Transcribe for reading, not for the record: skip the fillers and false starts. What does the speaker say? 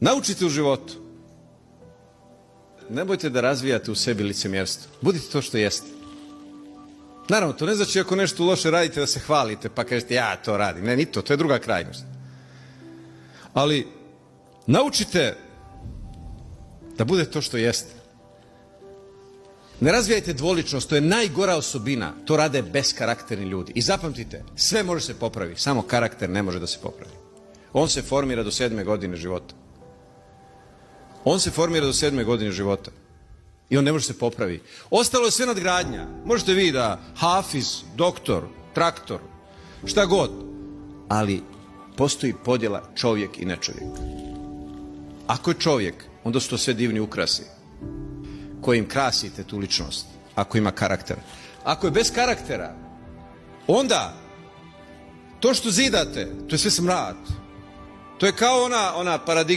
Naučite u životu. Nemojte da razvijate u sebi licemjerstvo. Budite to što jeste. Naravno, to ne znači ako nešto loše radite da se hvalite pa kažete ja to radim. Ne, ni to, to je druga krajnost. Ali naučite da budete to što jeste. Ne razvijajte dvoličnost, to je najgora osobina. To rade beskarakterni ljudi. I zapamtite, sve može se popraviti, samo karakter ne može da se popravi. On se formira do 7. godine života. On se formira do 7. godine života. I on ne može se popravi. Ostalo je sve nadgradnja. Možete vi da hafiz, doktor, traktor, šta god. Ali postoji podjela čovjek i nečovjek. Ako je čovjek, onda su to sve divni ukrasi kojim krasite tu ličnost. Ako ima karakter. Ako je bez karaktera, onda to što zidate, to je sve smrad. To je kao ona paradigma